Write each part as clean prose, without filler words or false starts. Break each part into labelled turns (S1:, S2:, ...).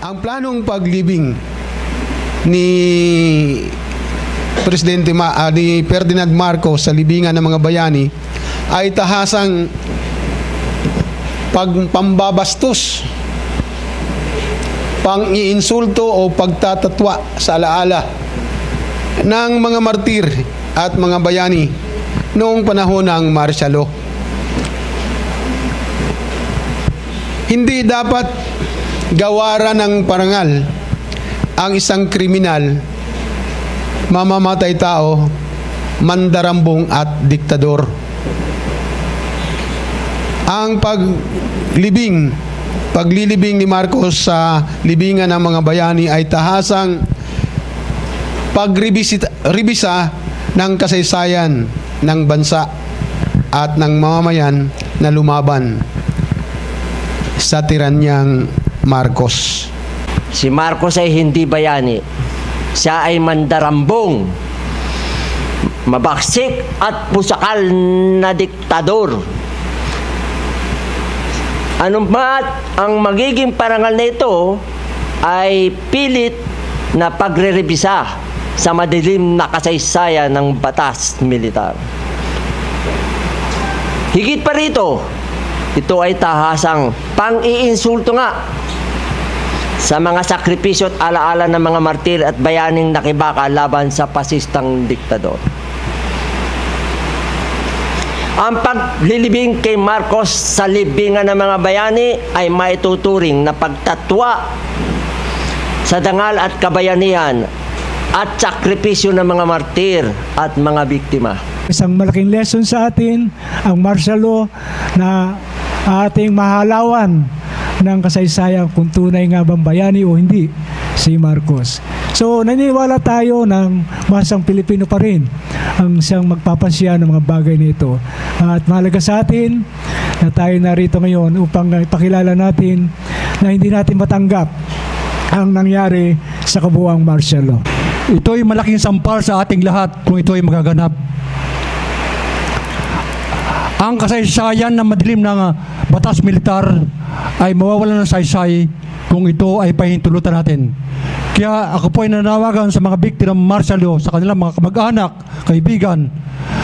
S1: Ang planong paglibing ni ni Ferdinand Marcos sa libingan ng mga bayani ay tahasang pambabastos, pang-iinsulto o pagtatatwa sa alaala ng mga martir at mga bayani noong panahon ng martial law. Hindi dapat gawaran ng parangal ang isang kriminal, mamamatay tao, mandarambong at diktador. Ang paglilibing ni Marcos sa libingan ng mga bayani ay tahasang pagribisa ng kasaysayan ng bansa at ng mamamayan na lumaban sa tiranyang Marcos.
S2: Si Marcos ay hindi bayani. Siya ay mandarambong, mabaksik at pusakal na diktador. Anumat ang magiging parangal na ito ay pilit na pagre-rebisa sa madilim na kasaysayan ng batas militar. Higit pa rito, ito ay tahasang pang-iinsulto nga sa mga sakripisyo at alaala ng mga martir at bayaning nakibaka laban sa pasistang diktador. Ang paglilibing kay Marcos sa libingan ng mga bayani ay maituturing na pagtatwa sa dangal at kabayanihan at sakripisyo ng mga martir at mga biktima.
S3: Isang malaking lesson sa atin ang martial law na ating mahalawan ng kasaysayan kung tunay nga bang bayani o hindi si Marcos. So naniniwala tayo ng masang Pilipino pa rin ang siyang magpapasya ng mga bagay nito. At mahalaga sa atin na tayo narito ngayon upang ipakilala natin na hindi natin matanggap ang nangyari sa kabuuang martial law.
S4: Ito ay malaking sampal sa ating lahat kung ito ay magaganap. Ang kasaysayan na madilim ng batas militar ay mawawalan ng saysay kung ito ay pahintulutan natin. Kaya ako po ay nanawagan sa mga biktima ng martial law, sa kanilang mga kamag-anak, kaibigan,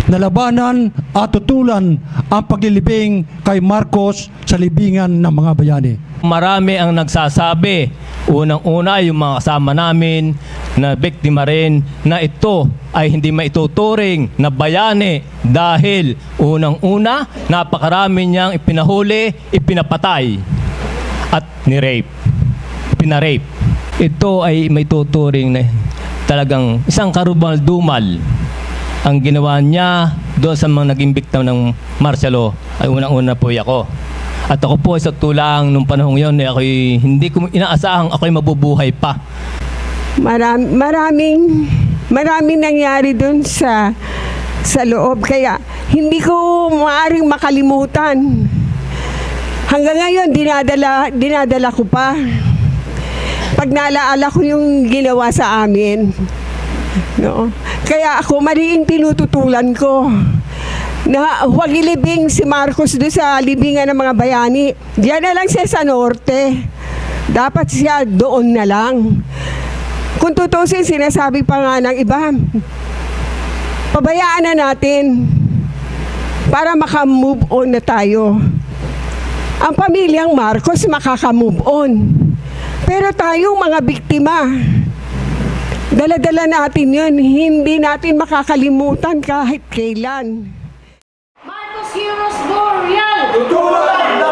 S4: na labanan at tutulan ang paglilibing kay Marcos sa libingan ng mga bayani.
S5: Marami ang nagsasabi, unang-una yung mga kasama namin na biktima rin, na ito ay hindi maituturing na bayani dahil unang-una napakarami niyang ipinahuli, ipinapatay at ni-rape, pina-rape. Ito ay maituturing na talagang isang karubal-dumal ang ginawa niya doon sa mga naging biktima ng martial law. Ay unang-una po ako. At ako po sa tulang nung panahon yun, ako'y hindi ko inaasahang ako'y mabubuhay pa.
S6: Maraming nangyari doon sa loob, kaya hindi ko maaaring makalimutan. Hanggang ngayon dinadala ko pa pag naalaala ko yung ginawa sa amin, no? Kaya ako mariing tinututulan ko na huwag ilibing si Marcos doon sa libingan ng mga bayani. Diyan na lang siya sa norte. Dapat siya doon na lang. Kung tutusin, sinasabi pa nga ng iba, pabayaan na natin para maka-move on na tayo. Ang pamilyang Marcos makaka-move on. Pero tayong mga biktima, dala-dala natin yun, hindi natin makakalimutan kahit kailan.
S7: Marcos Heroes Boreal!
S8: Tutulan!